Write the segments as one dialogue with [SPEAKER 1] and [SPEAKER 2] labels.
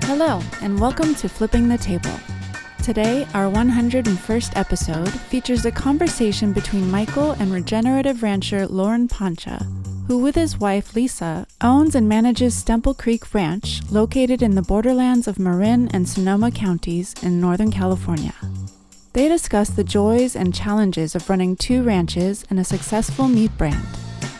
[SPEAKER 1] Hello, and welcome to Flipping the Table. Today, our 101st episode features a conversation between Michael and regenerative rancher Loren Poncia, who with his wife Lisa owns and manages Stemple Creek Ranch, located in the borderlands of Marin and Sonoma counties in Northern California. They discuss the joys and challenges of running two ranches and a successful meat brand.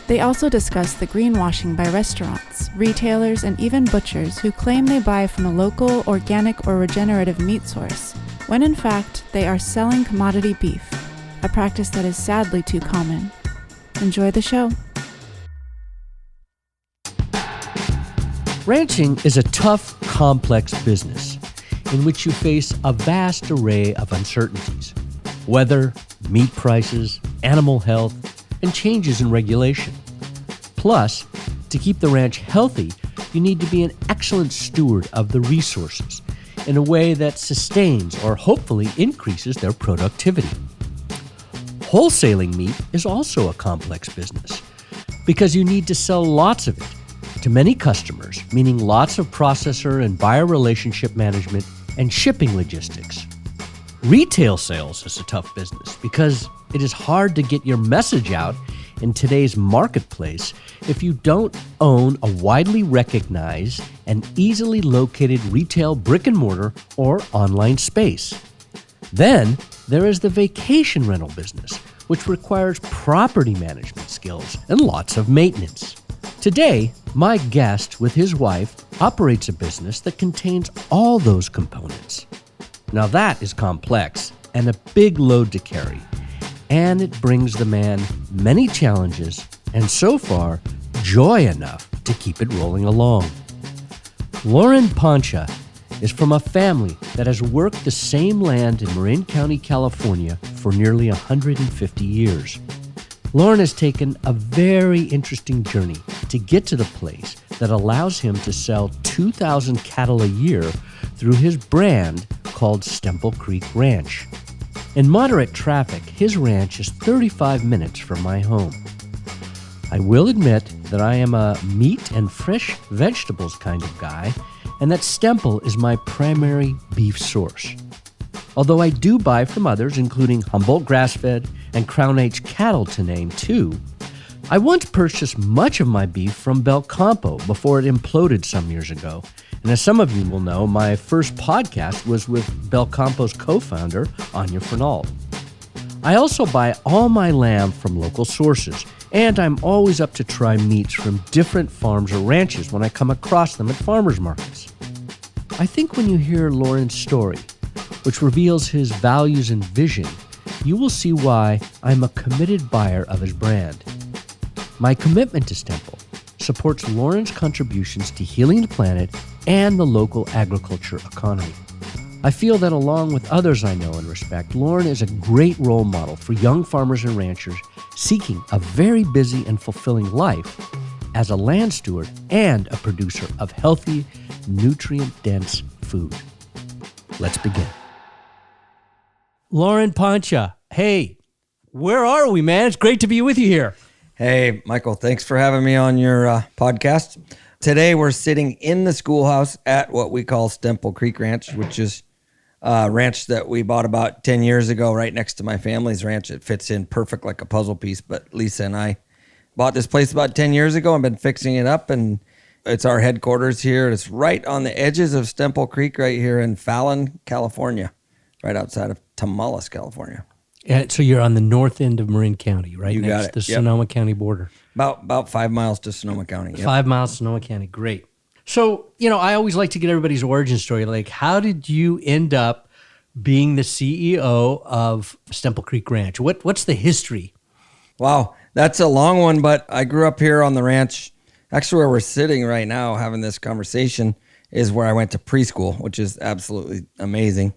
[SPEAKER 1] They also discuss the greenwashing by restaurants, retailers, and even butchers who claim they buy from a local, organic, or regenerative meat source, when in fact they are selling commodity beef, a practice that is sadly too common. Enjoy the show.
[SPEAKER 2] Ranching is a tough, complex business in which you face a vast array of uncertainties: weather, meat prices, animal health, and changes in regulation. Plus, to keep the ranch healthy, you need to be an excellent steward of the resources in a way that sustains or hopefully increases their productivity. Wholesaling meat is also a complex business because you need to sell lots of it to many customers, meaning lots of processor and buyer relationship management and shipping logistics. Retail sales is a tough business because it is hard to get your message out in today's marketplace if you don't own a widely recognized and easily located retail brick-and-mortar or online space. Then there is the vacation rental business, which requires property management skills and lots of maintenance. Today, my guest with his wife operates a business that contains all those components. Now that is complex and a big load to carry, and it brings the man many challenges and so far joy enough to keep it rolling along. Loren Poncia is from a family that has worked the same land in Marin County, California for nearly 150 years. Loren has taken a very interesting journey to get to the place that allows him to sell 2,000 cattle a year through his brand called Stemple Creek Ranch. In moderate traffic, his ranch is 35 minutes from my home. I will admit that I am a meat and fresh vegetables kind of guy, and that Stemple is my primary beef source. Although I do buy from others, including Humboldt grassfed and Crown H cattle to name two, I once purchased much of my beef from Belcampo before it imploded some years ago. And as some of you will know, my first podcast was with Belcampo's co-founder, Anya Fernald. I also buy all my lamb from local sources, and I'm always up to try meats from different farms or ranches when I come across them at farmers markets. I think when you hear Loren's story, which reveals his values and vision, you will see why I'm a committed buyer of his brand. My commitment to Stemple supports Loren's contributions to healing the planet and the local agriculture economy. I feel that along with others I know and respect, Loren is a great role model for young farmers and ranchers seeking a very busy and fulfilling life as a land steward and a producer of healthy, nutrient-dense food. Let's begin. Loren Poncia, hey, where are we, man? It's great to be with you here.
[SPEAKER 3] Hey, Michael, thanks for having me on your podcast. Today, we're sitting in the schoolhouse at what we call Stemple Creek Ranch, which is a ranch that we bought about 10 years ago right next to my family's ranch. It fits in perfect like a puzzle piece, but Lisa and I bought this place about 10 years ago and been fixing it up, and it's our headquarters here. It's right on the edges of Stemple Creek right here in Fallon, California, right outside of Tamales, California.
[SPEAKER 2] And so you're on the north end of Marin County, right?
[SPEAKER 3] You got
[SPEAKER 2] next
[SPEAKER 3] it.
[SPEAKER 2] to the Sonoma County border.
[SPEAKER 3] About 5 miles to Sonoma County. Yep.
[SPEAKER 2] 5 miles to Sonoma County. Great. So, I always like to get everybody's origin story. Like, how did you end up being the CEO of Stemple Creek Ranch? What's the history?
[SPEAKER 3] Wow, that's a long one, but I grew up here on the ranch. Actually, where we're sitting right now having this conversation is where I went to preschool, which is absolutely amazing.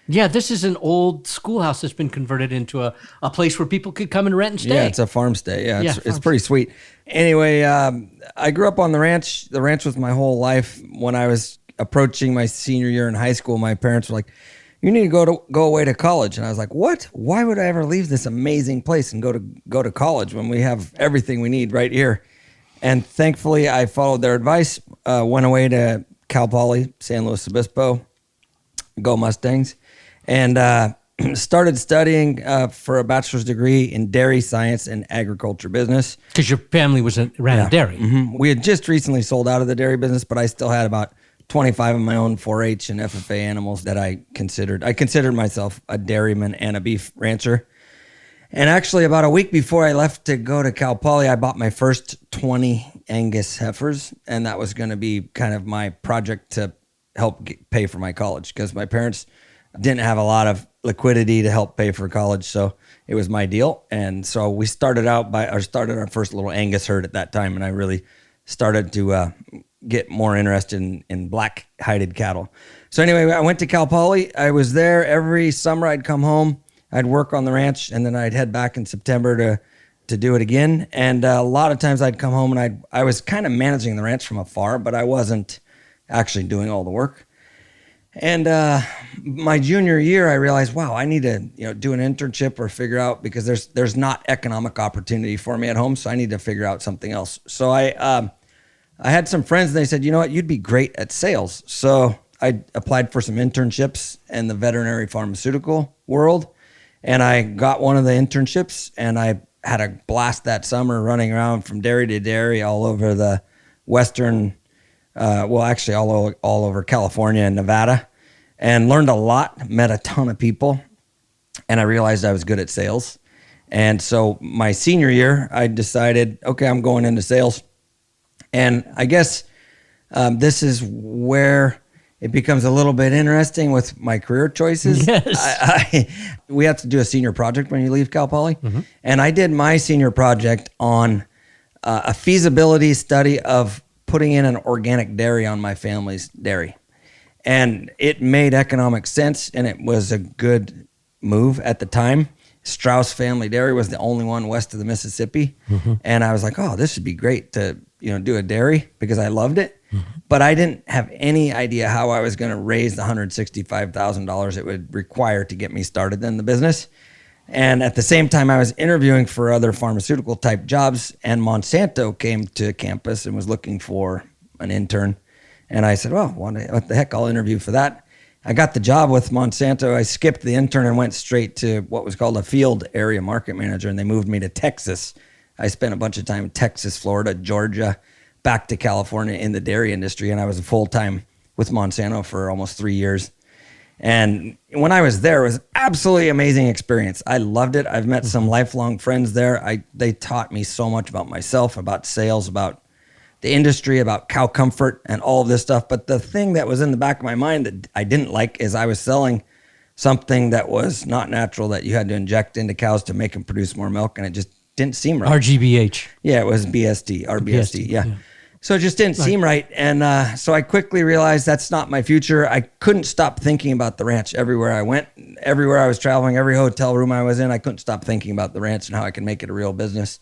[SPEAKER 2] Yeah, this is an old schoolhouse that's been converted into a place where people could come and rent and stay.
[SPEAKER 3] Yeah, it's a farm stay. Yeah, it's pretty sweet. Anyway, I grew up on the ranch. The ranch was my whole life. When I was approaching my senior year in high school, my parents were like, "You need to go away to college." And I was like, "What? Why would I ever leave this amazing place and go to college when we have everything we need right here?" And thankfully, I followed their advice. Went away to Cal Poly, San Luis Obispo, go Mustangs, and started studying for a bachelor's degree in dairy science and agriculture business.
[SPEAKER 2] Because your family ran a dairy.
[SPEAKER 3] Mm-hmm. We had just recently sold out of the dairy business, but I still had about 25 of my own 4-H and FFA animals that I considered. I considered myself a dairyman and a beef rancher. And actually, about a week before I left to go to Cal Poly, I bought my first 20 Angus heifers, and that was going to be kind of my project to help pay for my college, because my parents didn't have a lot of liquidity to help pay for college, so it was my deal. And so we started our first little Angus herd at that time, and I really started to get more interested in black-hided cattle. So anyway, I went to Cal Poly. I was there every summer. I'd come home, I'd work on the ranch, and then I'd head back in September to do it again. And a lot of times I'd come home and I was kind of managing the ranch from afar, but I wasn't actually doing all the work. And my junior year, I realized, wow, I need to do an internship or figure out, because there's not economic opportunity for me at home, so I need to figure out something else. So I had some friends, and they said, you know what, you'd be great at sales. So I applied for some internships in the veterinary pharmaceutical world, and I got one of the internships, and I had a blast that summer running around from dairy to dairy all over the western, actually all over California and Nevada, and learned a lot, met a ton of people, and I realized I was good at sales. And so my senior year, I decided, okay, I'm going into sales. And I guess this is where it becomes a little bit interesting with my career choices.
[SPEAKER 2] Yes.
[SPEAKER 3] We have to do a senior project when you leave Cal Poly. Mm-hmm. And I did my senior project on a feasibility study of putting in an organic dairy on my family's dairy. And it made economic sense, and it was a good move at the time. Strauss Family Dairy was the only one west of the Mississippi. Mm-hmm. And I was like, oh, this would be great to do a dairy, because I loved it. Mm-hmm. But I didn't have any idea how I was going to raise the $165,000 it would require to get me started in the business. And at the same time, I was interviewing for other pharmaceutical type jobs, and Monsanto came to campus and was looking for an intern. And I said, well, what the heck, I'll interview for that. I got the job with Monsanto. I skipped the intern and went straight to what was called a field area market manager, and they moved me to Texas. I spent a bunch of time in Texas, Florida, Georgia, back to California in the dairy industry, and I was full-time with Monsanto for almost 3 years. And when I was there, it was absolutely amazing experience. I loved it. I've met some lifelong friends there. They taught me so much about myself, about sales, about the industry, about cow comfort, and all of this stuff. But the thing that was in the back of my mind that I didn't like is I was selling something that was not natural, that you had to inject into cows to make them produce more milk, and it just didn't seem right.
[SPEAKER 2] RGBH.
[SPEAKER 3] Yeah, it was RBSD. Yeah. So it just didn't seem right. And so I quickly realized that's not my future. I couldn't stop thinking about the ranch everywhere I went, everywhere I was traveling, every hotel room I was in. I couldn't stop thinking about the ranch and how I could make it a real business.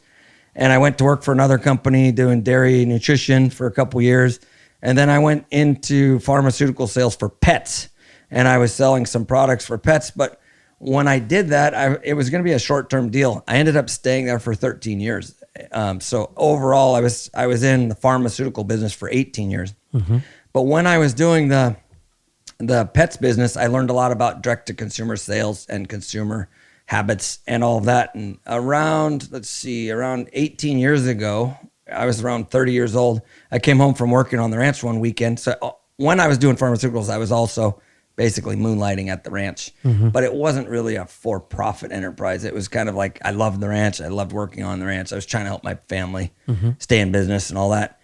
[SPEAKER 3] And I went to work for another company doing dairy nutrition for a couple years. And then I went into pharmaceutical sales for pets. And I was selling some products for pets. But when I did that, it was going to be a short-term deal. I ended up staying there for 13 years. So overall, I was in the pharmaceutical business for 18 years. Mm-hmm. But when I was doing the pets business, I learned a lot about direct-to-consumer sales and consumer habits and all of that. And around 18 years ago, I was around 30 years old. I came home from working on the ranch one weekend. So when I was doing pharmaceuticals, I was also basically moonlighting at the ranch. Mm-hmm. But it wasn't really a for-profit enterprise. It was kind of like, I loved the ranch. I loved working on the ranch. I was trying to help my family stay in business and all that.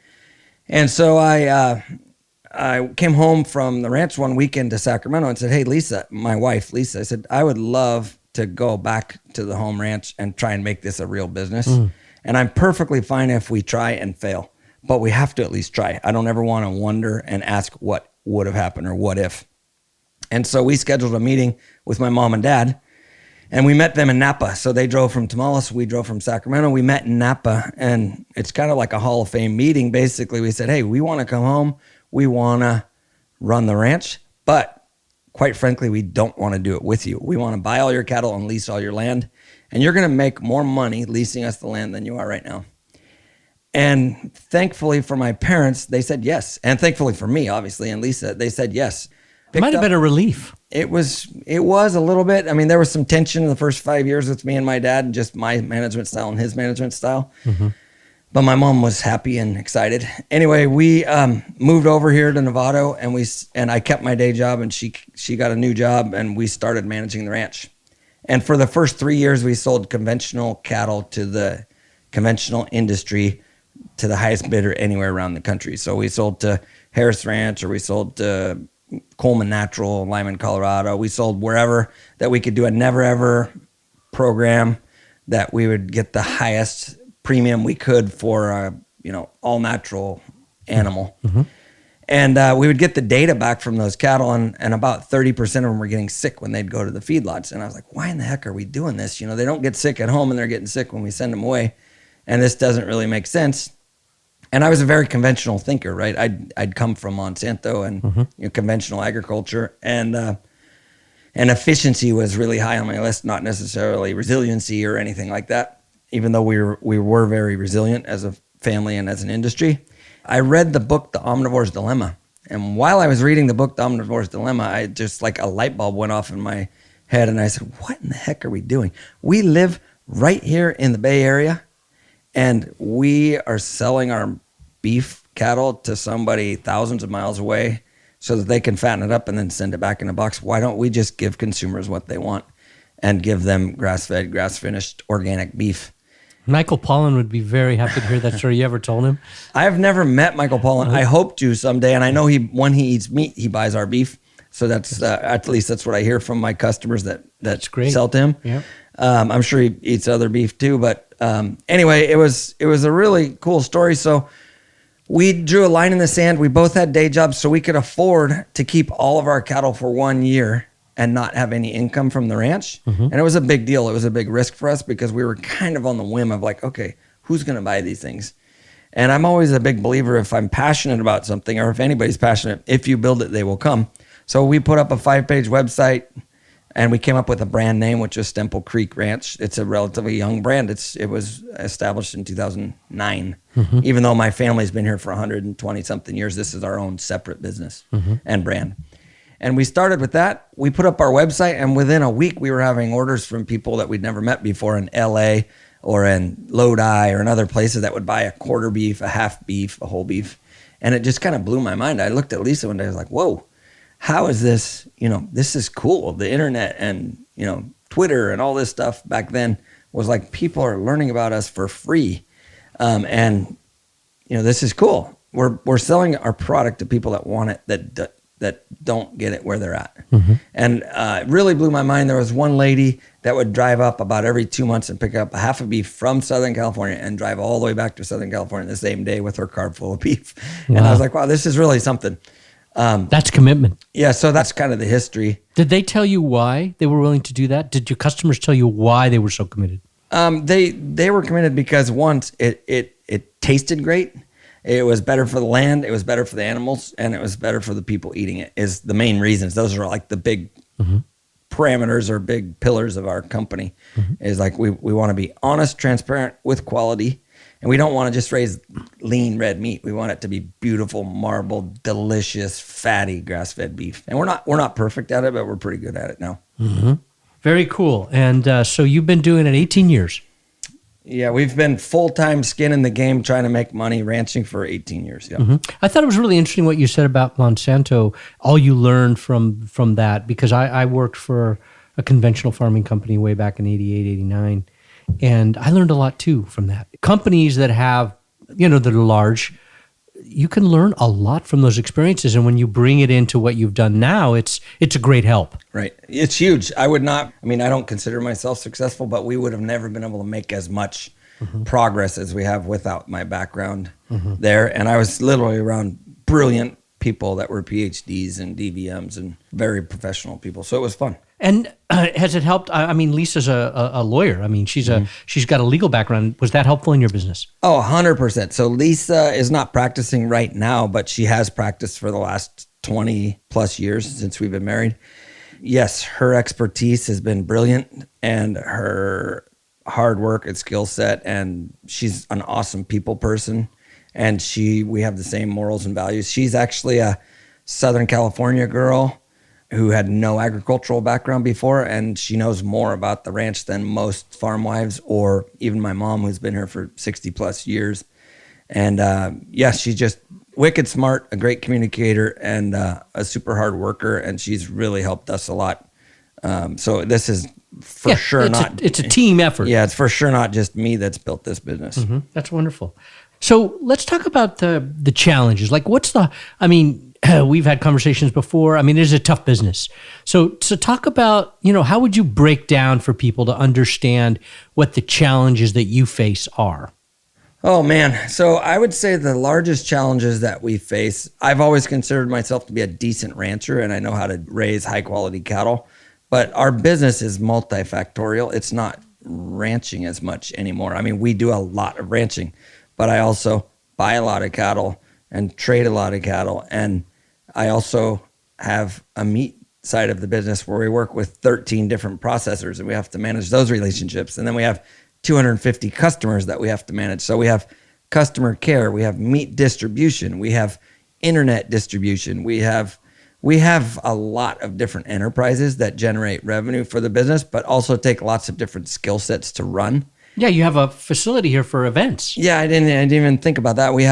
[SPEAKER 3] And so I came home from the ranch one weekend to Sacramento and said, hey, Lisa, my wife, Lisa, I said, I would love to go back to the home ranch and try and make this a real business. And I'm perfectly fine if we try and fail, but we have to at least try. I don't ever want to wonder and ask what would have happened or what if. And so we scheduled a meeting with my mom and dad, and we met them in Napa. So they drove from Tamaulipas, we drove from Sacramento. We met in Napa, and it's kind of like a Hall of Fame meeting. Basically, we said, hey, we want to come home. We want to run the ranch, but quite frankly, we don't want to do it with you. We want to buy all your cattle and lease all your land, and you're going to make more money leasing us the land than you are right now. And thankfully for my parents, they said yes. And thankfully for me, obviously, and Lisa, they said yes.
[SPEAKER 2] It might have been a relief.
[SPEAKER 3] It was a little bit. I mean, there was some tension in the first 5 years with me and my dad, and just my management style and his management style. But my mom was happy and excited. Anyway, we moved over here to Novato, and I kept my day job, and she got a new job, and we started managing the ranch. And for the first 3 years, we sold conventional cattle to the conventional industry, to the highest bidder anywhere around the country. So we sold to Harris Ranch, or we sold to Coleman Natural, Lyman, Colorado. We sold wherever that we could do a never ever program that we would get the highest premium we could for a all natural animal. And we would get the data back from those cattle, and about 30% of them were getting sick when they'd go to the feedlots. And I was like, why in the heck are we doing this? They don't get sick at home, and they're getting sick when we send them away. And this doesn't really make sense. And I was a very conventional thinker, right? I'd come from Monsanto and conventional agriculture, and efficiency was really high on my list, not necessarily resiliency or anything like that, even though we were very resilient as a family and as an industry. I read the book, The Omnivore's Dilemma. And while I was reading the book, The Omnivore's Dilemma, I just like a light bulb went off in my head, and I said, what in the heck are we doing? We live right here in the Bay Area, and we are selling our beef cattle to somebody thousands of miles away so that they can fatten it up and then send it back in a box. Why don't we just give consumers what they want and give them grass-fed, grass-finished, organic beef?
[SPEAKER 2] Michael Pollan would be very happy to hear that story. You ever told him?
[SPEAKER 3] I've never met Michael Pollan. I hope to someday, and I know when he eats meat, he buys our beef. So that's at least that's what I hear from my customers that sell to him.
[SPEAKER 2] Yeah.
[SPEAKER 3] I'm sure he eats other beef too, but anyway, it was a really cool story. So we drew a line in the sand. We both had day jobs, so we could afford to keep all of our cattle for 1 year and not have any income from the ranch. And it was a big deal. It was a big risk for us because we were kind of on the whim of like, okay, who's going to buy these things? And I'm always a big believer, if I'm passionate about something, or if anybody's passionate, if you build it, they will come. So we put up a 5-page website, and we came up with a brand name, which is Stemple Creek Ranch. It's a relatively young brand. It was established in 2009. Even though my family's been here for 120 something years, this is our own separate business and brand. And we started with that. We put up our website, and within a week, we were having orders from people that we'd never met before in LA or in Lodi or in other places that would buy a quarter beef, a half beef, a whole beef. And it just kind of blew my mind. I looked at Lisa one day, I was like, whoa, how is this? This is cool. The internet and, Twitter and all this stuff back then was like, people are learning about us for free. And this is cool. We're selling our product to people that want it, that don't get it where they're at. And it really blew my mind. There was one lady that would drive up about every 2 months and pick up a half a beef from Southern California and drive all the way back to Southern California the same day with her car full of beef. Wow. And I was like, wow, this is really something.
[SPEAKER 2] That's commitment.
[SPEAKER 3] Yeah, so that's kind of the history.
[SPEAKER 2] Did they tell you why they were willing to do that? Did your customers tell you why they were so committed?
[SPEAKER 3] They were committed because once it tasted great. It was better for the land, it was better for the animals, and it was better for the people eating it, is the main reasons. Those are like the big parameters or big pillars of our company. Is like we want to be honest, transparent with quality, and we don't want to just raise lean red meat. We want it to be beautiful, marbled, delicious, fatty grass-fed beef. And we're not perfect at it, but we're pretty good at it now.
[SPEAKER 2] Very cool. And so you've been doing it 18 years.
[SPEAKER 3] Yeah, we've been full-time skin in the game trying to make money ranching for 18 years. Yeah.
[SPEAKER 2] I thought it was really interesting what you said about Monsanto, all you learned from that, because I worked for a conventional farming company way back in 88, 89, and I learned a lot too from that. Companies that have, that are large, you can learn a lot from those experiences, and when you bring it into what you've done now, it's a great help.
[SPEAKER 3] Right. It's huge. I don't consider myself successful, but we would have never been able to make as much progress as we have without my background there. And I was literally around brilliant people that were PhDs and DVMs and very professional people. So it was fun.
[SPEAKER 2] And has it helped? I mean, Lisa's a lawyer. I mean, she's got a legal background. Was that helpful in your business?
[SPEAKER 3] Oh, 100%. So Lisa is not practicing right now, but she has practiced for the last 20 plus years since we've been married. Yes, her expertise has been brilliant, and her hard work and skill set, and she's an awesome people person. And we have the same morals and values. She's actually a Southern California girl who had no agricultural background before, and she knows more about the ranch than most farm wives, or even my mom, who's been here for 60 plus years. And she's just wicked smart, a great communicator, and a super hard worker, and she's really helped us a lot. So this is for sure
[SPEAKER 2] it's a team effort.
[SPEAKER 3] Yeah, it's for sure not just me that's built this business.
[SPEAKER 2] Mm-hmm. That's wonderful. So let's talk about the challenges. Like we've had conversations before. I mean, it is a tough business. So talk about, how would you break down for people to understand what the challenges that you face are?
[SPEAKER 3] Oh man. So I would say the largest challenges that we face, I've always considered myself to be a decent rancher, and I know how to raise high quality cattle, but our business is multifactorial. It's not ranching as much anymore. I mean, we do a lot of ranching, but I also buy a lot of cattle and trade a lot of cattle. And I also have a meat side of the business where we work with 13 different processors, and we have to manage those relationships. And then we have 250 customers that we have to manage. So we have customer care, we have meat distribution, we have internet distribution, we have a lot of different enterprises that generate revenue for the business, but also take lots of different skill sets to run.
[SPEAKER 2] Yeah, you have a facility here for events.
[SPEAKER 3] Yeah, I didn't even think about that. We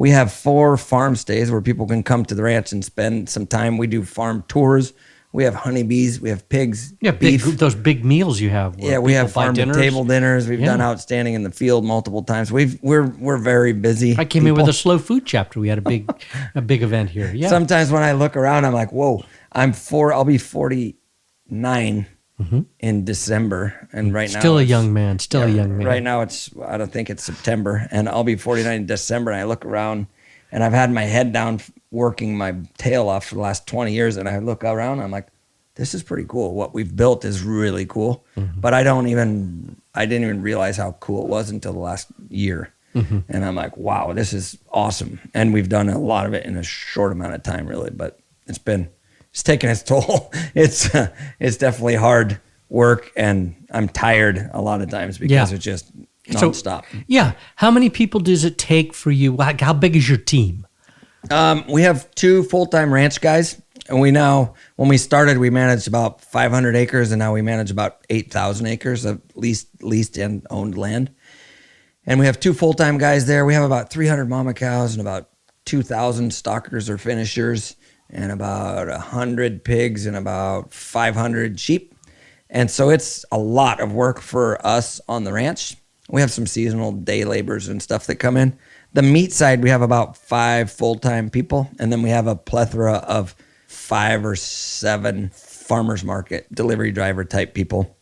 [SPEAKER 3] have 4 farm stays where people can come to the ranch and spend some time. We do farm tours. We have honeybees. We have pigs.
[SPEAKER 2] Yeah,
[SPEAKER 3] beef.
[SPEAKER 2] Those big meals you have.
[SPEAKER 3] Yeah, we have farm to table dinners. We've done outstanding in the field multiple times. We're very busy.
[SPEAKER 2] I came in with a slow food chapter. We had a big event here. Yeah.
[SPEAKER 3] Sometimes when I look around, I'm like, whoa, I'll be 49 in December, and right now
[SPEAKER 2] still a young man.
[SPEAKER 3] Right now I don't think it's September, and I'll be 49 in December. And I look around, and I've had my head down working my tail off for the last 20 years, and I look around, and I'm like, this is pretty cool. What we've built is really cool, but I didn't even realize how cool it was until the last year. And I'm like, wow, this is awesome. And we've done a lot of it in a short amount of time, really, but it's taken its toll. It's definitely hard work, and I'm tired a lot of times because it's just nonstop.
[SPEAKER 2] So, how many people does it take for you? How big is your team?
[SPEAKER 3] We have 2 full-time ranch guys, and when we started, we managed about 500 acres, and now we manage about 8,000 acres of leased and owned land. And we have 2 full-time guys there. We have about 300 mama cows and about 2,000 stockers or finishers, and about 100 pigs and about 500 sheep. And so it's a lot of work for us on the ranch. We have some seasonal day laborers and stuff that come in. The meat side, we have about 5 full-time people, and then we have a plethora of 5 or 7 farmers market delivery driver type people.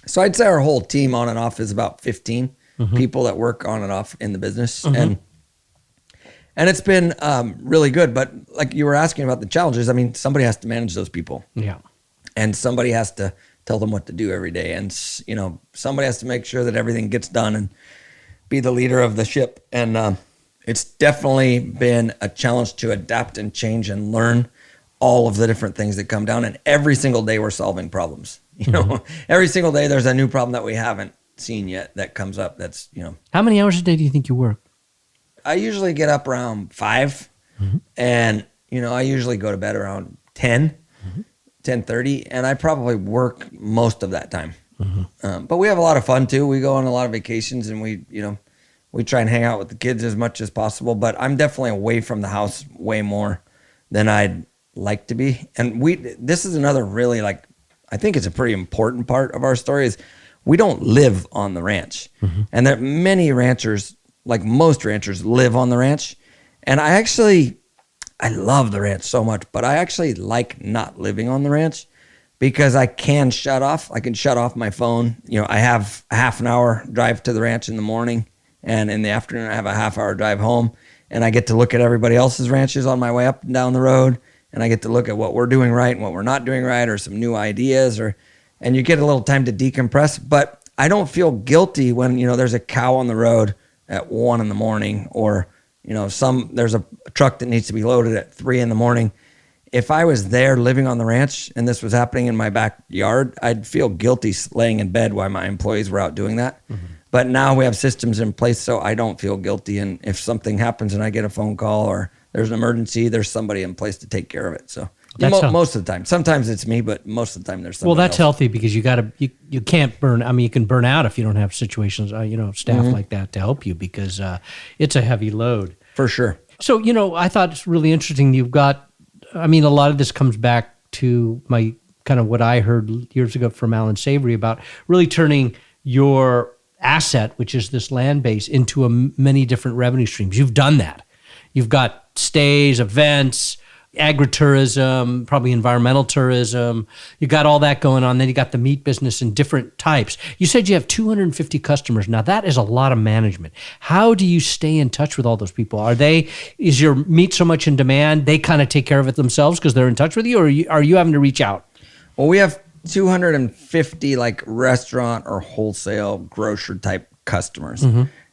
[SPEAKER 3] So I'd say our whole team on and off is about 15 people that work on and off in the business. And it's been really good. But like you were asking about the challenges, I mean, somebody has to manage those people.
[SPEAKER 2] Yeah.
[SPEAKER 3] And somebody has to tell them what to do every day. And, somebody has to make sure that everything gets done and be the leader of the ship. And it's definitely been a challenge to adapt and change and learn all of the different things that come down. And every single day we're solving problems. Every single day there's a new problem that we haven't seen yet that comes up. That's,
[SPEAKER 2] How many hours a day do you think you work?
[SPEAKER 3] I usually get up around 5 and, I usually go to bed around 10, 10:30, and I probably work most of that time. But we have a lot of fun too. We go on a lot of vacations, and we try and hang out with the kids as much as possible, but I'm definitely away from the house way more than I'd like to be. And this is another really, I think it's a pretty important part of our story is we don't live on the ranch. And there many ranchers, like most ranchers, live on the ranch. And I love the ranch so much, but I actually like not living on the ranch because I can shut off. I can shut off my phone. I have a half an hour drive to the ranch in the morning, and in the afternoon I have a half-hour drive home, and I get to look at everybody else's ranches on my way up and down the road, and I get to look at what we're doing right and what we're not doing right, or some new ideas, and you get a little time to decompress. But I don't feel guilty when there's a cow on the road at 1 a.m, or there's a truck that needs to be loaded at 3 a.m. if I was there living on the ranch and this was happening in my backyard, I'd feel guilty laying in bed while my employees were out doing that. But now we have systems in place, so I don't feel guilty. And if something happens and I get a phone call or there's an emergency, there's somebody in place to take care of it. So most of the time, sometimes it's me, but most of the time there's somebody
[SPEAKER 2] Well, that's
[SPEAKER 3] else.
[SPEAKER 2] healthy because you can't burn. I mean, you can burn out if you don't have situations, staff like that to help you because it's a heavy load.
[SPEAKER 3] For sure.
[SPEAKER 2] So, I thought it's really interesting. You've got, a lot of this comes back to my kind of what I heard years ago from Alan Savory about really turning your asset, which is this land base, into many different revenue streams. You've done that. You've got stays, events, agritourism, probably environmental tourism. You got all that going on. Then you got the meat business in different types. You said you have 250 customers. Now that is a lot of management. How do you stay in touch with all those people? Is your meat so much in demand, they kind of take care of it themselves because they're in touch with you, or are you having to reach out?
[SPEAKER 3] Well, we have 250 like restaurant or wholesale grocer type customers.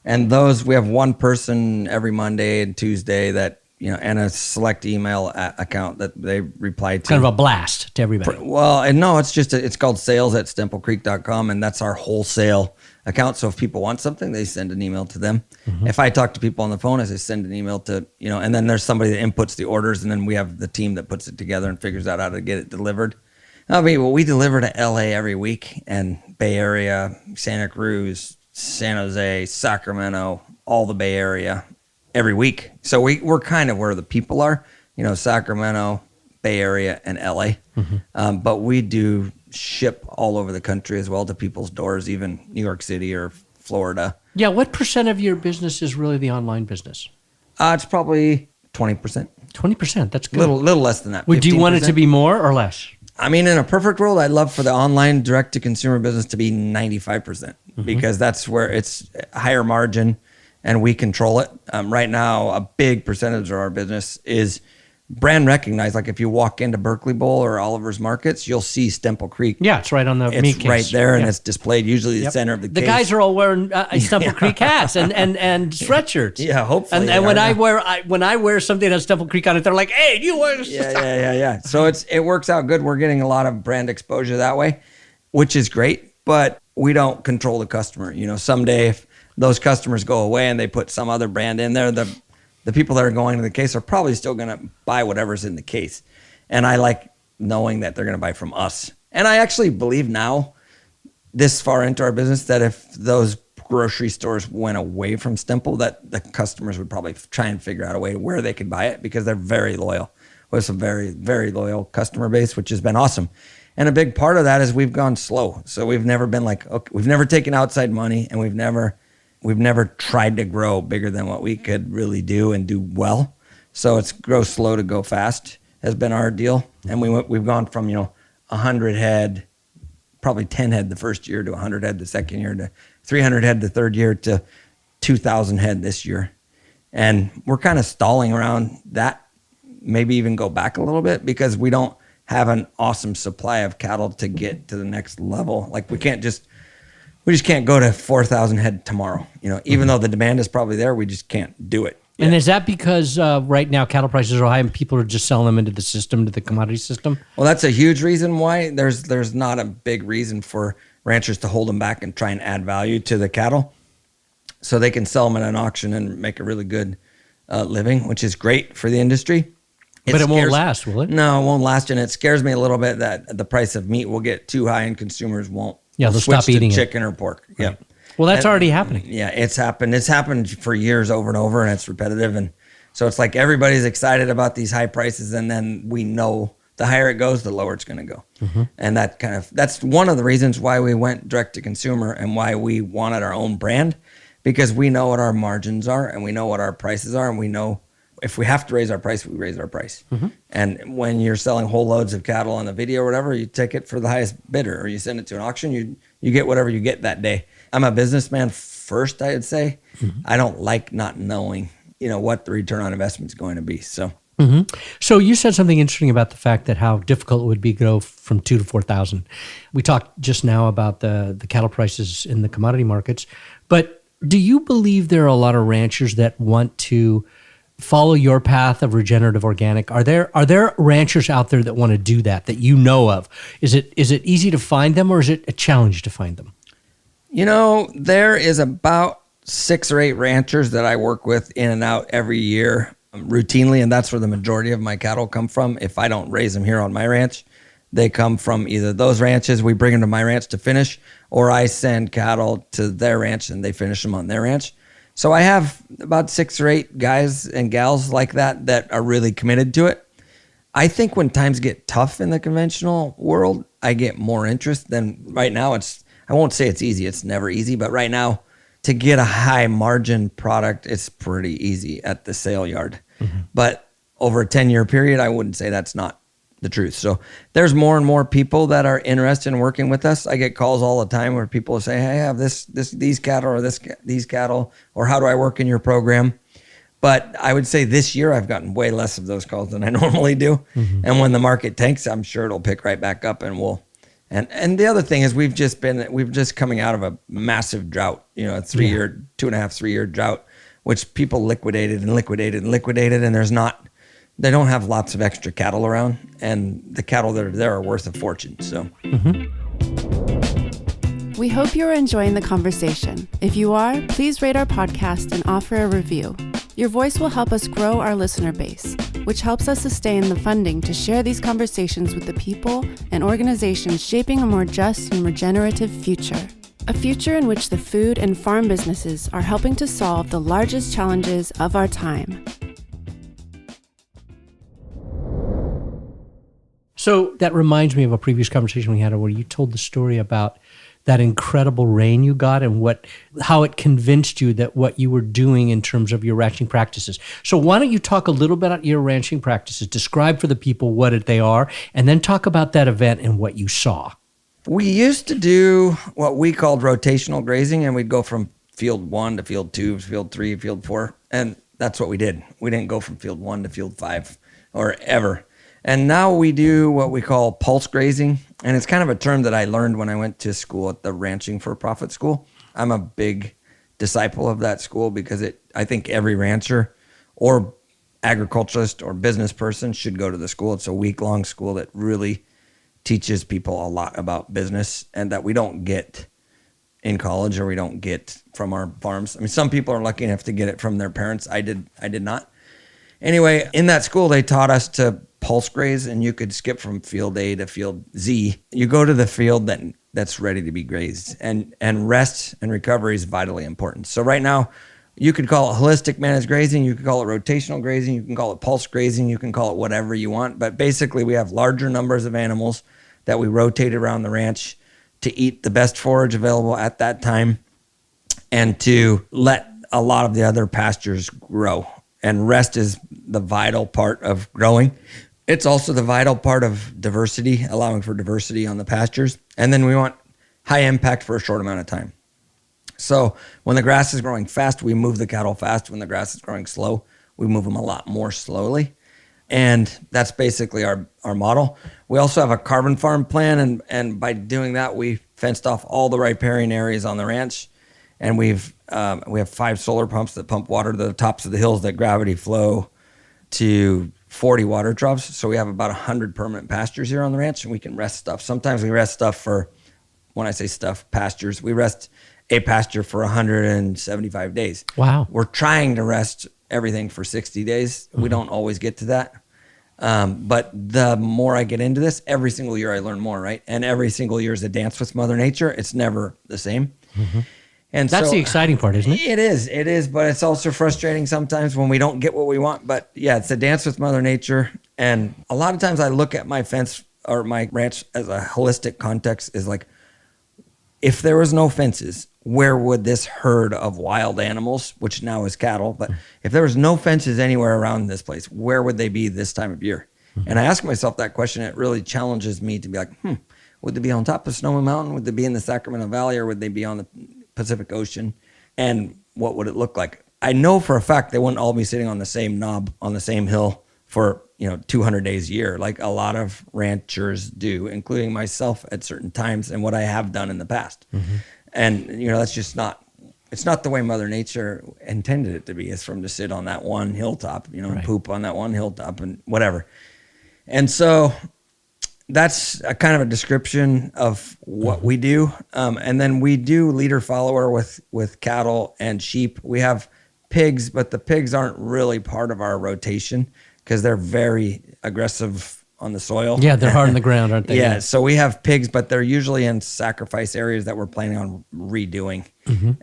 [SPEAKER 3] And those, we have one person every Monday and Tuesday that, and a select email account that they reply to.
[SPEAKER 2] Kind of a blast to everybody.
[SPEAKER 3] Well, no, it's called sales@stemplecreek.com, and that's our wholesale account. So if people want something, they send an email to them. If I talk to people on the phone, I send an email to, and then there's somebody that inputs the orders, and then we have the team that puts it together and figures out how to get it delivered. We deliver to LA every week, and Bay Area, Santa Cruz, San Jose, Sacramento, all the Bay Area every week. So we're kind of where the people are, Sacramento, Bay Area, and LA. But we do ship all over the country as well to people's doors, even New York City or Florida.
[SPEAKER 2] Yeah. What % of your business is really the online business?
[SPEAKER 3] It's probably 20%.
[SPEAKER 2] 20%. That's good.
[SPEAKER 3] Little less than that.
[SPEAKER 2] Would you want it to be more or less?
[SPEAKER 3] In a perfect world, I'd love for the online direct-to-consumer business to be 95% because that's where it's higher margin and we control it. Right now, a big percentage of our business is brand recognized. Like if you walk into Berkeley Bowl or Oliver's Markets, you'll see Stemple Creek.
[SPEAKER 2] Yeah, it's right on the meat case.
[SPEAKER 3] It's right there, and it's displayed usually the center of the case.
[SPEAKER 2] The guys are all wearing Stemple Creek hats and sweatshirts.
[SPEAKER 3] Yeah, hopefully.
[SPEAKER 2] And when I wear something that has Stemple Creek on it, they're like, "Hey, do you wear?"
[SPEAKER 3] Yeah. So it works out good. We're getting a lot of brand exposure that way, which is great. But we don't control the customer. Someday if those customers go away and they put some other brand in there, the people that are going to the case are probably still going to buy whatever's in the case. And I like knowing that they're going to buy from us. And I actually believe now, this far into our business, that if those grocery stores went away from Stemple, that the customers would probably try and figure out a way where they could buy it because they're very loyal. We have some very, very loyal customer base, which has been awesome. And a big part of that is we've gone slow. So we've never been we've never taken outside money, and we've never tried to grow bigger than what we could really do and do well. So it's grow slow to go fast has been our deal. And we've gone from, 100 head, probably 10 head the first year, to 100 head the second year, to 300 head the third year, to 2,000 head this year. And we're kind of stalling around that, maybe even go back a little bit because we don't have an awesome supply of cattle to get to the next level. Like we just can't go to 4,000 head tomorrow. Even though the demand is probably there, we just can't do it.
[SPEAKER 2] And is that because right now cattle prices are high and people are just selling them into the system, to the commodity system?
[SPEAKER 3] Well, that's a huge reason why. There's not a big reason for ranchers to hold them back and try and add value to the cattle, so they can sell them at an auction and make a really good living, which is great for the industry.
[SPEAKER 2] But it won't last, will it?
[SPEAKER 3] No, it won't last, and it scares me a little bit that the price of meat will get too high and consumers won't.
[SPEAKER 2] Yeah, they'll stop eating
[SPEAKER 3] chicken or pork. Right. Yeah.
[SPEAKER 2] Well, that's already happening.
[SPEAKER 3] Yeah, it's happened. It's happened for years over and over, and it's repetitive. And so it's like everybody's excited about these high prices, and then we know the higher it goes, the lower it's going to go. And that's one of the reasons why we went direct to consumer and why we wanted our own brand, because we know what our margins are and we know what our prices are, and we know if we have to raise our price, we raise our price. And when you're selling whole loads of cattle on a video or whatever, you take it for the highest bidder, or you send it to an auction, you get whatever you get that day. I'm a businessman first, I'd say. I don't like not knowing, what the return on investment is going to be. So.
[SPEAKER 2] So you said something interesting about the fact that how difficult it would be to go from 2 to 4,000. We talked just now about the cattle prices in the commodity markets, but do you believe there are a lot of ranchers that want to follow your path of regenerative organic? Are there ranchers out there that want to do that you know of? Is it easy to find them, or is it a challenge to find them?
[SPEAKER 3] There is about 6 or 8 ranchers that I work with in and out every year routinely, and that's where the majority of my cattle come from. If I don't raise them here on my ranch, they come from either those ranches, we bring them to my ranch to finish, or I send cattle to their ranch and they finish them on their ranch. So I have about 6 or 8 guys and gals like that are really committed to it. I think when times get tough in the conventional world, I get more interest than right now. I won't say it's easy. It's never easy, but right now to get a high margin product, it's pretty easy at the sale yard. Mm-hmm. But over a 10-year period, I wouldn't say that's not the truth. So there's more and more people that are interested in working with us. I get calls all the time where people say, "Hey, I have these cattle or these cattle, or how do I work in your program?" But I would say this year I've gotten way less of those calls than I normally do. Mm-hmm. And when the market tanks, I'm sure it'll pick right back up, and and the other thing is we've just coming out of a massive drought, a 2.5-3 year drought, which people liquidated, and they don't have lots of extra cattle around, and the cattle that are there are worth a fortune. So. Mm-hmm.
[SPEAKER 1] We hope you're enjoying the conversation. If you are, please rate our podcast and offer a review. Your voice will help us grow our listener base, which helps us sustain the funding to share these conversations with the people and organizations shaping a more just and regenerative future. A future in which the food and farm businesses are helping to solve the largest challenges of our time.
[SPEAKER 2] So that reminds me of a previous conversation we had where you told the story about that incredible rain you got and how it convinced you that what you were doing in terms of your ranching practices. So why don't you talk a little bit about your ranching practices, describe for the people what they are, and then talk about that event and what you saw.
[SPEAKER 3] We used to do what we called rotational grazing, and we'd go from field 1 to field 2, field 3, field 4, and that's what we did. We didn't go from field 1 to field 5 or ever. And now we do what we call pulse grazing. And it's kind of a term that I learned when I went to school at the Ranching for Profit School. I'm a big disciple of that school because I think every rancher or agriculturalist or business person should go to the school. It's a week-long school that really teaches people a lot about business and that we don't get in college or we don't get from our farms. I mean, some people are lucky enough to get it from their parents. I did not. Anyway, in that school, they taught us to pulse graze, and you could skip from field A to field Z. You go to the field that's ready to be grazed, and rest and recovery is vitally important. So right now, you could call it holistic managed grazing, you could call it rotational grazing, you can call it pulse grazing, you can call it whatever you want. But basically, we have larger numbers of animals that we rotate around the ranch to eat the best forage available at that time and to let a lot of the other pastures grow. And rest is the vital part of growing. It's also the vital part of diversity, allowing for diversity on the pastures. And then we want high impact for a short amount of time. So when the grass is growing fast, we move the cattle fast. When the grass is growing slow, we move them a lot more slowly. And that's basically our model. We also have a carbon farm plan. And by doing that, we fenced off all the riparian areas on the ranch. And we have 5 solar pumps that pump water to the tops of the hills that gravity flow to 40 water troughs. So we have about 100 permanent pastures here on the ranch, and we can rest stuff. Sometimes we rest stuff for, when I say stuff, pastures, we rest a pasture for 175 days.
[SPEAKER 2] Wow.
[SPEAKER 3] We're trying to rest everything for 60 days. Mm-hmm. We don't always get to that. But the more I get into this, every single year I learn more, right? And every single year is a dance with Mother Nature. It's never the same. Mm-hmm. And
[SPEAKER 2] that's the exciting part, isn't it?
[SPEAKER 3] It is, but it's also frustrating sometimes when we don't get what we want. But yeah, it's a dance with Mother Nature. And a lot of times I look at my fence or my ranch as a holistic context is like, if there was no fences, where would this herd of wild animals, which now is cattle, but if there was no fences anywhere around this place, where would they be this time of year? Mm-hmm. And I ask myself that question. It really challenges me to be like, would they be on top of Snowy Mountain? Would they be in the Sacramento Valley, or would they be on the Pacific Ocean? And what would it look like? I know for a fact they wouldn't all be sitting on the same knob on the same hill for 200 days a year, like a lot of ranchers do, including myself at certain times and what I have done in the past. Mm-hmm. And that's just not it's not the way Mother Nature intended it to be. It's from to sit on that one hilltop, and poop on that one hilltop and whatever. And so that's a kind of a description of what we do. And then we do leader follower with cattle and sheep. We have pigs, but the pigs aren't really part of our rotation because they're very aggressive on the soil.
[SPEAKER 2] Yeah, they're hard on the ground, aren't they?
[SPEAKER 3] Yeah, so we have pigs, but they're usually in sacrifice areas that we're planning on redoing.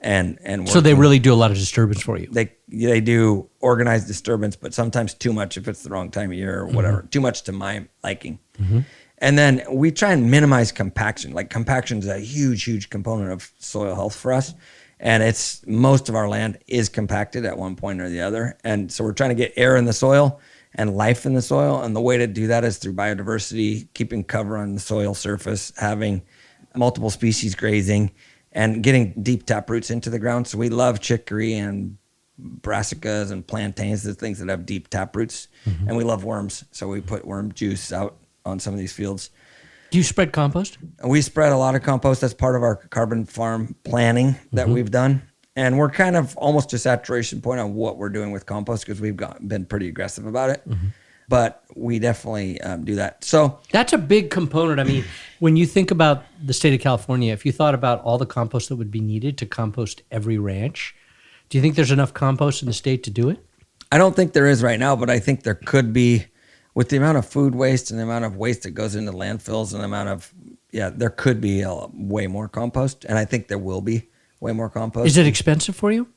[SPEAKER 3] And
[SPEAKER 2] so they really do a lot of disturbance for you.
[SPEAKER 3] They do organized disturbance, but sometimes too much if it's the wrong time of year or whatever. Too much to my liking. And then we try and minimize compaction. Like compaction is a huge, huge component of soil health for us. And it's most of our land is compacted at one point or the other. And so we're trying to get air in the soil and life in the soil. And the way to do that is through biodiversity, keeping cover on the soil surface, having multiple species grazing, and getting deep tap roots into the ground. So we love chicory and brassicas and plantains, the things that have deep tap roots. And we love worms. So we put worm juice out on some of these fields.
[SPEAKER 2] Do you spread compost?
[SPEAKER 3] We spread a lot of compost. That's part of our carbon farm planning that we've done. And we're kind of almost to saturation point on what we're doing with compost because we've been pretty aggressive about it. But we definitely do that. So
[SPEAKER 2] that's a big component. I mean, when you think about the state of California, if you thought about all the compost that would be needed to compost every ranch, do you think there's enough compost in the state to do it?
[SPEAKER 3] I don't think there is right now, but I think there could be with the amount of food waste and the amount of waste that goes into landfills and the amount of, there could be way more compost. And I think there will be way more compost.
[SPEAKER 2] Is it expensive for you?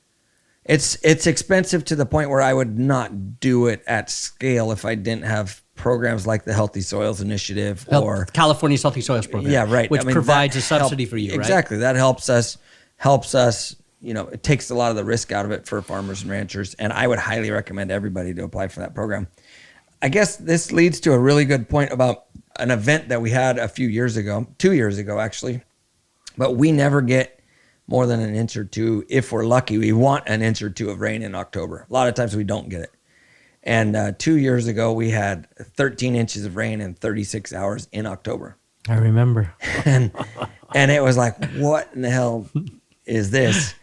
[SPEAKER 3] It's expensive to the point where I would not do it at scale if I didn't have programs like the Healthy Soils Initiative or
[SPEAKER 2] California's Healthy Soils Program.
[SPEAKER 3] Yeah, right.
[SPEAKER 2] Which provides a subsidy for you, right?
[SPEAKER 3] Exactly. That helps us, it takes a lot of the risk out of it for farmers and ranchers. And I would highly recommend everybody to apply for that program. I guess this leads to a really good point about an event that we had a few years ago, 2 years ago, actually, but we never get more than an inch or two. If we're lucky, we want an inch or two of rain in October. A lot of times we don't get it. And 2 years ago, we had 13 inches of rain in 36 hours in October.
[SPEAKER 2] I remember.
[SPEAKER 3] And it was like, what in the hell is this?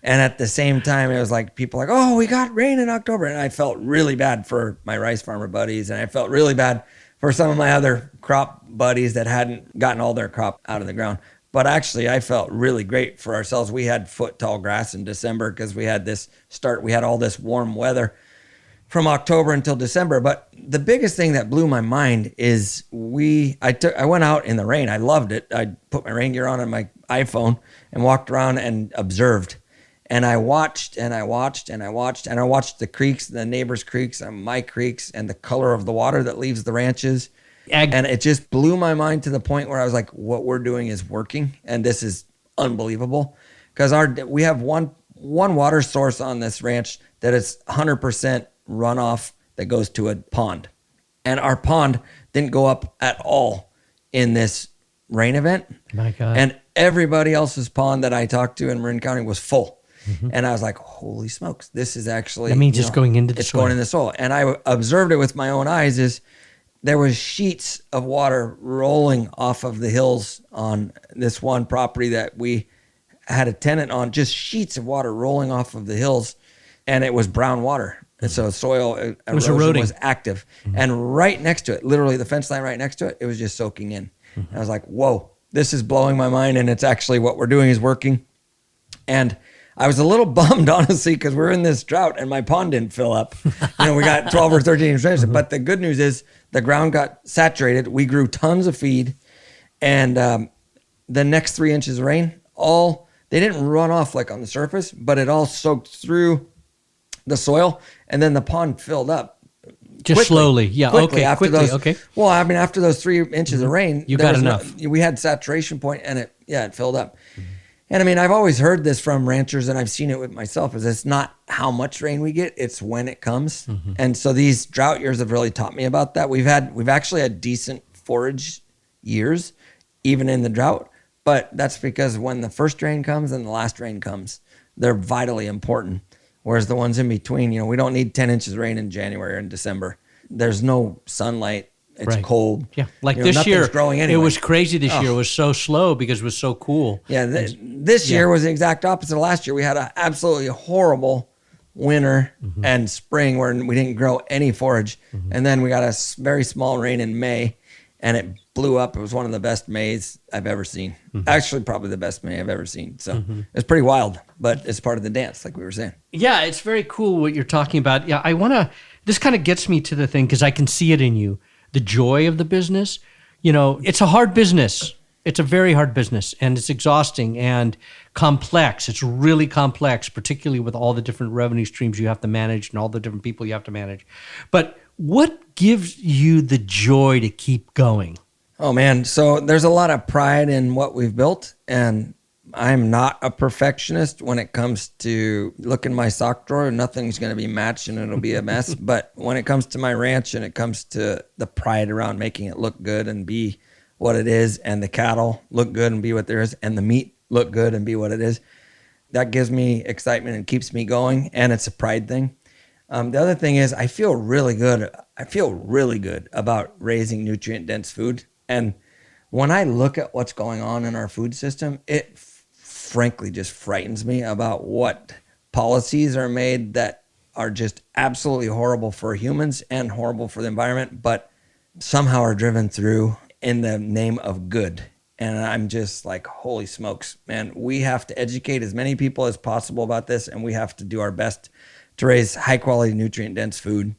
[SPEAKER 3] And at the same time, it was like people like, oh, we got rain in October. And I felt really bad for my rice farmer buddies. And I felt really bad for some of my other crop buddies that hadn't gotten all their crop out of the ground. But actually, I felt really great for ourselves. We had foot-tall grass in December because we had all this warm weather from October until December. But the biggest thing that blew my mind is I went out in the rain. I loved it. I put my rain gear on my iPhone and walked around and observed. And I watched and I watched and I watched and I watched the creeks, the neighbors' creeks and my creeks and the color of the water that leaves the ranches. And it just blew my mind to the point where I was like, what we're doing is working. And this is unbelievable because we have one water source on this ranch that is 100% runoff that goes to a pond. And our pond didn't go up at all in this rain event.
[SPEAKER 2] My God.
[SPEAKER 3] And everybody else's pond that I talked to in Marin County was full. And I was like, holy smokes, this is actually...
[SPEAKER 2] That means it's going into the soil.
[SPEAKER 3] It's going in the soil. And I observed it with my own eyes there was sheets of water rolling off of the hills on this one property that we had a tenant on, just sheets of water rolling off of the hills. And it was brown water. And so soil erosion was active. And right next to it, literally the fence line right next to it, it was just soaking in. And I was like, whoa, this is blowing my mind. And it's actually what we're doing is working. And I was a little bummed, honestly, because we're in this drought and my pond didn't fill up. We got 12 or 13 inches. But the good news is the ground got saturated. We grew tons of feed. And the next 3 inches of rain, they didn't run off like on the surface, but it all soaked through the soil. And then the pond filled up.
[SPEAKER 2] Just quickly, slowly. Yeah,
[SPEAKER 3] quickly,
[SPEAKER 2] okay, okay.
[SPEAKER 3] Well, I mean, after those 3 inches of rain,
[SPEAKER 2] you got enough.
[SPEAKER 3] We had saturation point and it filled up. And I mean, I've always heard this from ranchers and I've seen it with myself is it's not how much rain we get, it's when it comes. And so these drought years have really taught me about that. We've actually had decent forage years, even in the drought, but that's because when the first rain comes and the last rain comes, they're vitally important. Whereas the ones in between, we don't need 10 inches of rain in January or in December. There's no sunlight It's cold.
[SPEAKER 2] Yeah, like
[SPEAKER 3] this
[SPEAKER 2] this year,
[SPEAKER 3] growing anyway.
[SPEAKER 2] It was crazy this year. It was so slow because it was so cool.
[SPEAKER 3] Yeah, this year was the exact opposite of last year. We had an absolutely horrible winter and spring where we didn't grow any forage. And then we got a very small rain in May, and it blew up. It was one of the best Mays I've ever seen. Actually, probably the best May I've ever seen. So it's pretty wild, but it's part of the dance, like we were saying.
[SPEAKER 2] Yeah, it's very cool what you're talking about. Yeah, this kind of gets me to the thing because I can see it in you, the joy of the business. You know, it's a hard business. It's a very hard business, and it's exhausting and complex. It's really complex, particularly with all the different revenue streams you have to manage and all the different people you have to manage. But what gives you the joy to keep going?
[SPEAKER 3] Oh, man. So there's a lot of pride in what we've built, and I'm not a perfectionist when it comes to look in my sock drawer. Nothing's going to be matched and it'll be a mess. But when it comes to my ranch and it comes to the pride around making it look good and be what it is, and the cattle look good and be what there is, and the meat look good and be what it is, that gives me excitement and keeps me going, and it's a pride thing. The other thing is I feel really good. I feel really good about raising nutrient-dense food. And when I look at what's going on in our food system, it frankly just frightens me about what policies are made that are just absolutely horrible for humans and horrible for the environment, but somehow are driven through in the name of good. And I'm just like, holy smokes, man, we have to educate as many people as possible about this, and we have to do our best to raise high quality, nutrient dense food.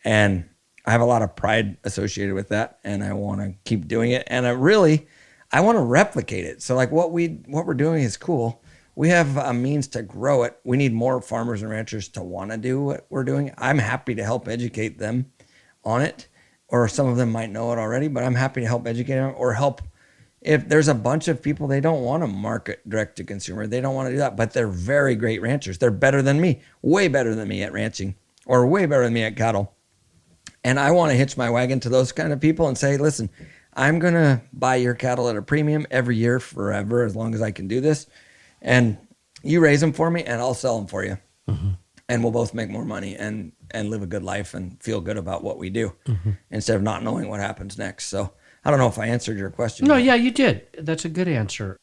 [SPEAKER 3] And I have a lot of pride associated with that, and I want to keep doing it. And I want to replicate it. So like what we're doing is cool. We have a means to grow it. We need more farmers and ranchers to want to do what we're doing. I'm happy to help educate them on it, or some of them might know it already, but I'm happy to help educate them or help. If there's a bunch of people, they don't want to market direct to consumer. They don't want to do that, but they're very great ranchers. They're better than me, way better than me at ranching, or way better than me at cattle. And I want to hitch my wagon to those kind of people and say, listen, I'm going to buy your cattle at a premium every year forever, as long as I can do this. And you raise them for me and I'll sell them for you. And we'll both make more money and live a good life and feel good about what we do instead of not knowing what happens next. So I don't know if I answered your question.
[SPEAKER 2] No, yeah, you did. That's a good answer.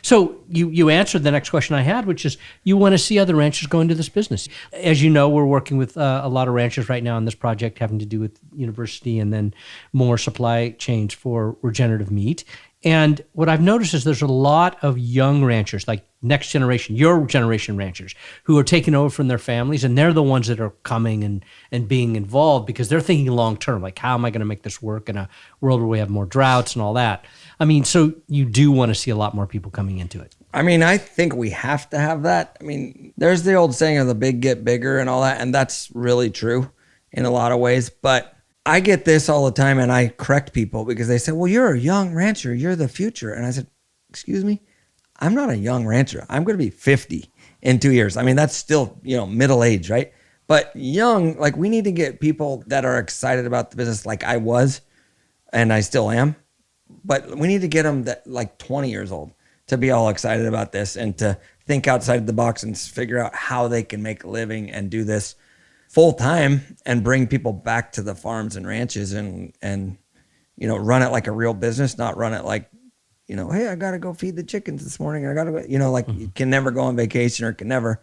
[SPEAKER 2] So you answered the next question I had, which is you want to see other ranchers go into this business. As you know, we're working with a lot of ranchers right now on this project having to do with university and then more supply chains for regenerative meat. And what I've noticed is there's a lot of young ranchers, like next generation, your generation ranchers, who are taking over from their families, and they're the ones that are coming and being involved because they're thinking long term, like how am I going to make this work in a world where we have more droughts and all that. I mean, so you do want to see a lot more people coming into it.
[SPEAKER 3] I mean, I think we have to have that. I mean, there's the old saying of the big get bigger and all that, and that's really true in a lot of ways, but I get this all the time, and I correct people because they say, well, you're a young rancher. You're the future. And I said, excuse me, I'm not a young rancher. I'm going to be 50 in 2 years. I mean, that's still, middle age, right? But young, like we need to get people that are excited about the business like I was, and I still am. But we need to get them that like 20 years old to be all excited about this and to think outside the box and figure out how they can make a living and do this full time and bring people back to the farms and ranches and run it like a real business, not run it like, hey, I got to go feed the chickens this morning. I got to go, like you can never go on vacation or can never,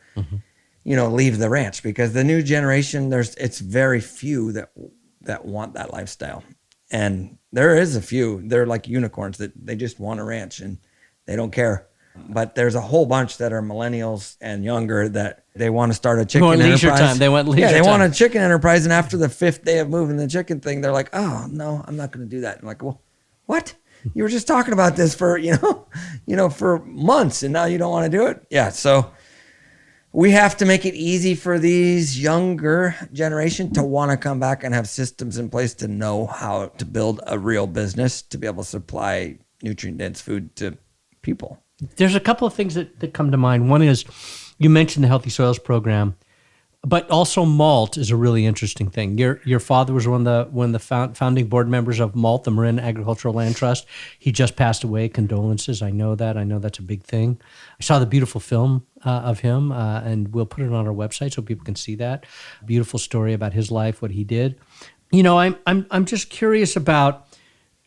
[SPEAKER 3] leave the ranch because the new generation, it's very few that want that lifestyle. And there is a few, they're like unicorns that they just want a ranch and they don't care. But there's a whole bunch that are millennials and younger that they want to start a chicken enterprise.
[SPEAKER 2] They want leisure time.
[SPEAKER 3] Yeah, they want a chicken enterprise. And after the 5th day of moving the chicken thing, they're like, oh, no, I'm not going to do that. I'm like, well, what? You were just talking about this for, for months and now you don't want to do it? Yeah, so we have to make it easy for these younger generation to want to come back and have systems in place to know how to build a real business to be able to supply nutrient-dense food to people.
[SPEAKER 2] There's a couple of things that come to mind. One is you mentioned the Healthy Soils program, but also malt is a really interesting thing. Your father was one of the founding board members of Malt, the Marin Agricultural Land Trust. He just passed away. Condolences. I know that. I know that's a big thing. I saw the beautiful film of him, and we'll put it on our website so people can see that. Beautiful story about his life, what he did. I'm just curious about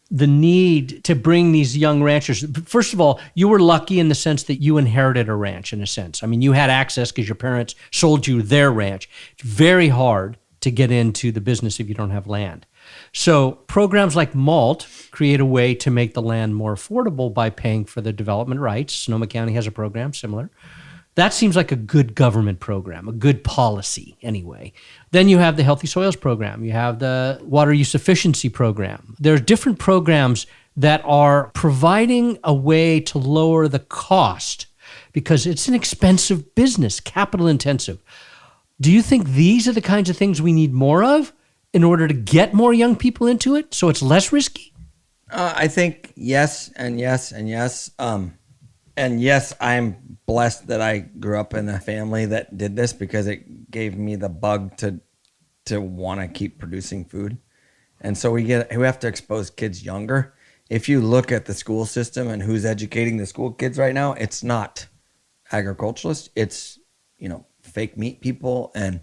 [SPEAKER 2] the need to bring these young ranchers. First of all, you were lucky in the sense that you inherited a ranch in a sense. I mean, you had access because your parents sold you their ranch. It's very hard to get into the business if you don't have land. So programs like MALT create a way to make the land more affordable by paying for the development rights. Sonoma County has a program similar. That seems like a good government program, a good policy anyway. Then you have the Healthy Soils program. You have the Water Use Efficiency program. There are different programs that are providing a way to lower the cost because it's an expensive business, capital intensive. Do you think these are the kinds of things we need more of in order to get more young people into it so it's less risky?
[SPEAKER 3] I think yes and yes and yes. And yes, I'm blessed that I grew up in a family that did this because it gave me the bug to want to keep producing food. And so we have to expose kids younger. If you look at the school system and who's educating the school kids right now, it's not agriculturalists. It's, fake meat people, and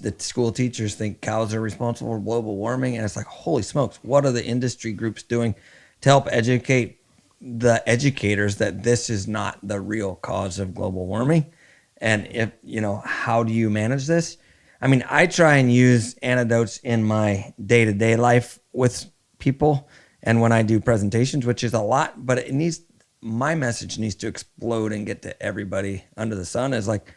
[SPEAKER 3] the school teachers think cows are responsible for global warming. And it's like, holy smokes, what are the industry groups doing to help educate the educators that this is not the real cause of global warming? And if, how do you manage this? I mean, I try and use anecdotes in my day-to-day life with people. And when I do presentations, which is a lot, but my message needs to explode and get to everybody under the sun. Is like,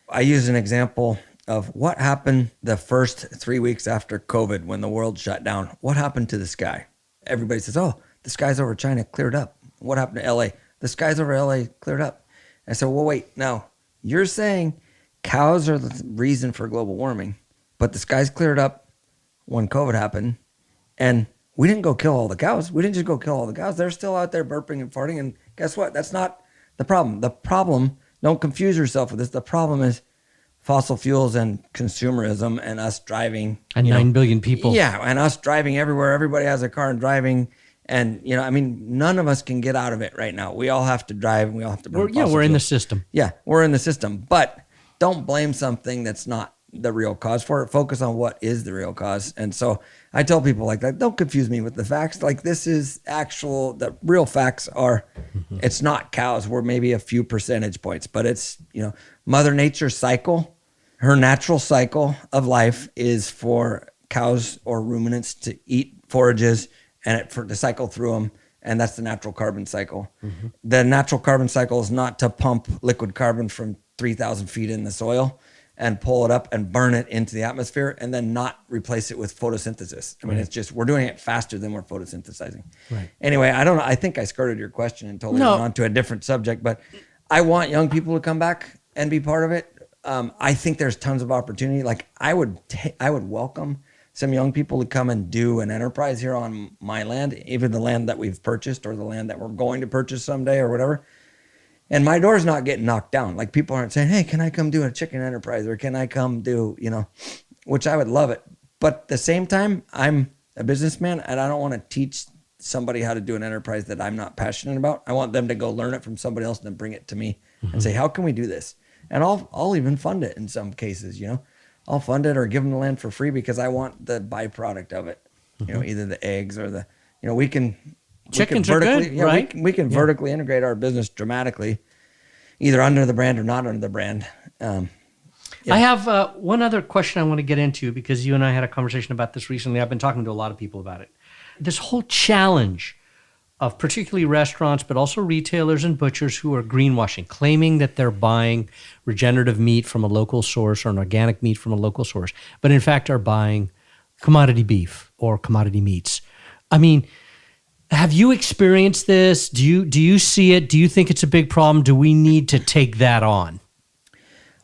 [SPEAKER 3] I use an example of what happened the first 3 weeks after COVID when the world shut down. What happened to the sky? Everybody says, oh, the skies over China cleared up. What happened to LA? The skies over LA cleared up. I said, well, wait, no, you're saying cows are the reason for global warming, but the skies cleared up when COVID happened, and we didn't go kill all the cows. We didn't just go kill all the cows. They're still out there burping and farting, and guess what? That's not the problem. The problem, don't confuse yourself with this. The problem is fossil fuels and consumerism and us driving.
[SPEAKER 2] And 9 billion people.
[SPEAKER 3] Yeah, and us driving everywhere. Everybody has a car and driving. And, none of us can get out of it right now. We all have to drive, and we all have to burn fossil
[SPEAKER 2] we're in the
[SPEAKER 3] fuels.
[SPEAKER 2] system.
[SPEAKER 3] Yeah, we're in the system. But don't blame something that's not the real cause for it. Focus on what is the real cause. And so I tell people like that, don't confuse me with the facts. Like, this is the real facts are, it's not cows. We're maybe a few percentage points, but it's, Mother Nature's cycle, her natural cycle of life is for cows or ruminants to eat forages and to cycle through them. And that's the natural carbon cycle. Mm-hmm. The natural carbon cycle is not to pump liquid carbon from 3,000 feet in the soil and pull it up and burn it into the atmosphere and then not replace it with photosynthesis. I mean, It's just, we're doing it faster than we're photosynthesizing. Right. Anyway, I don't know. I think I skirted your question and totally went on to a different subject, but I want young people to come back and be part of it. I think there's tons of opportunity. Like, I would welcome some young people to come and do an enterprise here on my land, even the land that we've purchased or the land that we're going to purchase someday or whatever. And my door's not getting knocked down. Like, people aren't saying, hey, can I come do a chicken enterprise? Or can I come do, which I would love it. But at the same time, I'm a businessman and I don't want to teach somebody how to do an enterprise that I'm not passionate about. I want them to go learn it from somebody else and then bring it to me and say, how can we do this? And I'll even fund it in some cases, I'll fund it or give them the land for free because I want the byproduct of it. Either the eggs or we can
[SPEAKER 2] chickens
[SPEAKER 3] vertically,
[SPEAKER 2] are good, right?
[SPEAKER 3] We can vertically integrate our business dramatically, either under the brand or not under the brand.
[SPEAKER 2] I have one other question I want to get into because you and I had a conversation about this recently. I've been talking to a lot of people about it. This whole challenge of particularly restaurants, but also retailers and butchers who are greenwashing, claiming that they're buying regenerative meat from a local source or an organic meat from a local source, but in fact are buying commodity beef or commodity meats. I mean, have you experienced this? Do you see it? Do you think it's a big problem? Do we need to take that on?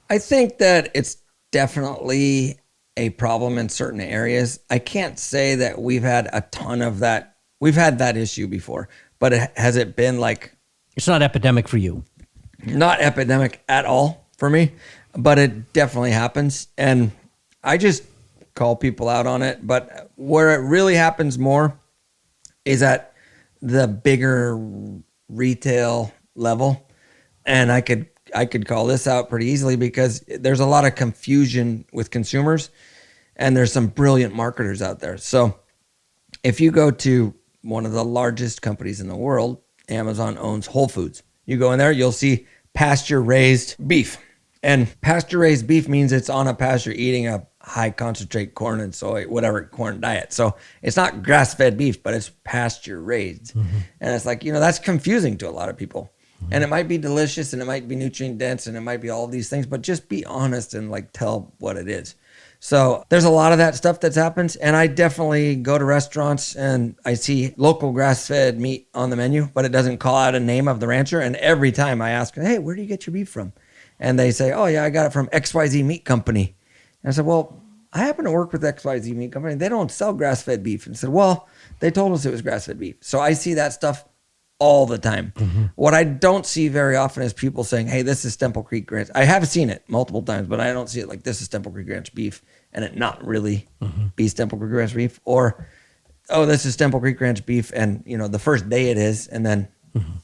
[SPEAKER 3] I think that it's definitely a problem in certain areas. I can't say that we've had a ton of that. We've had that issue before, but has it been like...
[SPEAKER 2] It's not epidemic for you.
[SPEAKER 3] Not epidemic at all for me, but it definitely happens. And I just call people out on it. But where it really happens more is at the bigger retail level. And I could call this out pretty easily because there's a lot of confusion with consumers. And there's some brilliant marketers out there. So if you go to one of the largest companies in the world, Amazon owns Whole Foods. You go in there, you'll see pasture-raised beef. And pasture-raised beef means it's on a pasture eating a high concentrate corn and soy, whatever corn diet. So it's not grass-fed beef, but it's pasture-raised. And it's like, that's confusing to a lot of people. And it might be delicious and it might be nutrient dense and it might be all these things, but just be honest and like tell what it is. So there's a lot of that stuff that's happens. And I definitely go to restaurants and I see local grass-fed meat on the menu, but it doesn't call out a name of the rancher. And every time I ask, hey, where do you get your beef from? And they say, oh yeah, I got it from XYZ Meat Company. And I said, well, I happen to work with XYZ Meat Company. They don't sell grass-fed beef. And I said, well, they told us it was grass-fed beef. So I see that stuff all the time. What I don't see very often is people saying, hey, this is Stemple Creek Ranch. I have seen it multiple times, but I don't see it like this is Stemple Creek Ranch beef and it not really be Stemple Creek Ranch beef, or, oh, this is Stemple Creek Ranch beef and, the first day it is, and then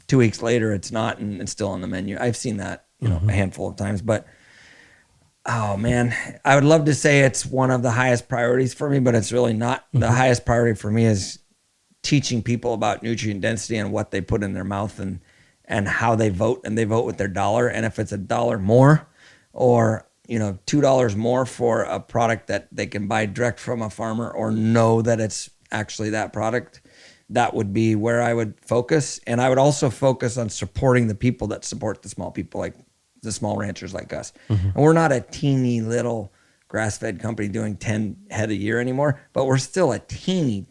[SPEAKER 3] 2 weeks later it's not and it's still on the menu. I've seen that, a handful of times, but oh man, I would love to say it's one of the highest priorities for me, but it's really not. The highest priority for me is teaching people about nutrient density and what they put in their mouth and how they vote, and they vote with their dollar. And if it's $1 more or, $2 more for a product that they can buy direct from a farmer or know that it's actually that product, that would be where I would focus. And I would also focus on supporting the people that support the small people, like the small ranchers like us. And we're not a teeny little grass-fed company doing 10 head a year anymore, but we're still a teeny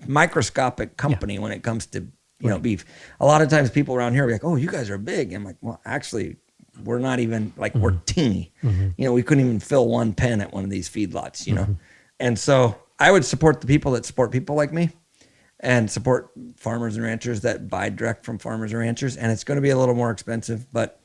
[SPEAKER 3] microscopic company when it comes to beef. A lot of times people around here are like, oh, you guys are big. I'm like, well, actually, we're not even like we're teeny. We couldn't even fill one pen at one of these feedlots. And so I would support the people that support people like me, and support farmers and ranchers that buy direct from farmers and ranchers. And it's going to be a little more expensive, but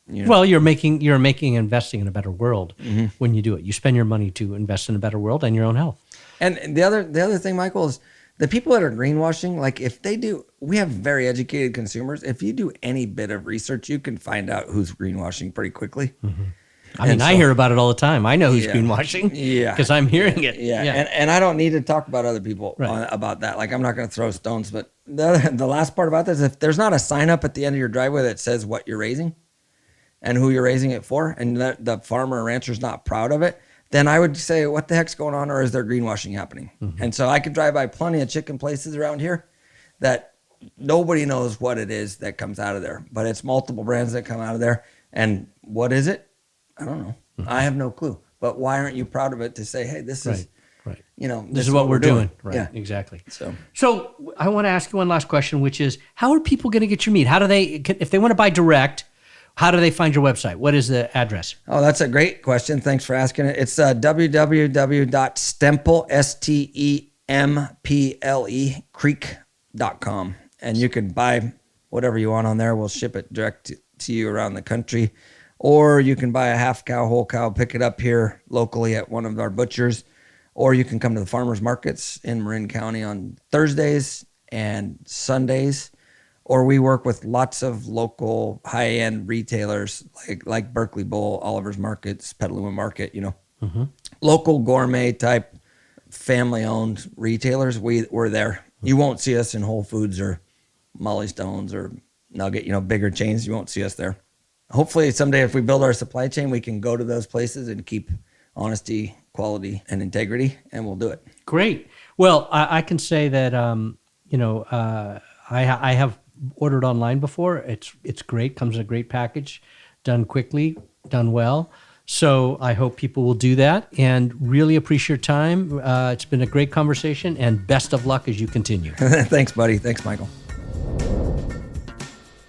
[SPEAKER 2] well, you're making investing in a better world when you do it. You spend your money to invest in a better world and your own health.
[SPEAKER 3] And the other thing, Michael, is the people that are greenwashing, like if they do, we have very educated consumers. If you do any bit of research, you can find out who's greenwashing pretty quickly.
[SPEAKER 2] I hear about it all the time. I know who's greenwashing because I'm hearing it.
[SPEAKER 3] And I don't need to talk about other people about that. Like I'm not going to throw stones, but the last part about this, if there's not a sign up at the end of your driveway that says what you're raising and who you're raising it for, and the farmer or rancher's not proud of it, then I would say, what the heck's going on, or is there greenwashing happening? And so I could drive by plenty of chicken places around here that nobody knows what it is that comes out of there, but it's multiple brands that come out of there. And what is it? I don't know. I have no clue. But why aren't you proud of it to say, hey, this is,
[SPEAKER 2] this is what we're doing. Right. Yeah, exactly. So I want to ask you one last question, which is, how are people going to get your meat? How do they, if they want to buy direct, how do they find your website? What is the address?
[SPEAKER 3] Oh, that's a great question. Thanks for asking it. It's www.stemple, creek.com. And you can buy whatever you want on there. We'll ship it direct to you around the country. Or you can buy a half cow, whole cow, pick it up here locally at one of our butchers. Or you can come to the farmers markets in Marin County on Thursdays and Sundays. Or we work with lots of local high-end retailers like Berkeley Bowl, Oliver's Markets, Petaluma Market, local gourmet type family-owned retailers. We're there. You won't see us in Whole Foods or Molly Stone's or Nugget, bigger chains. You won't see us there. Hopefully someday if we build our supply chain, we can go to those places and keep honesty, quality, and integrity, and we'll do it.
[SPEAKER 2] Great. Well, I can say that, I have ordered online before. It's great. Comes in a great package, done quickly, done well. So I hope people will do that, and really appreciate your time. It's been a great conversation, and best of luck as you continue.
[SPEAKER 3] Thanks, buddy. Thanks, Michael.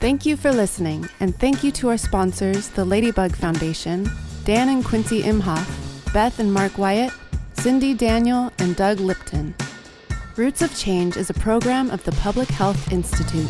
[SPEAKER 1] Thank you for listening, and thank you to our sponsors, the Ladybug Foundation, Dan and Quincy Imhoff, Beth and Mark Wyatt, Cindy Daniel, and Doug Lipton. Roots of Change is a program of the Public Health Institute.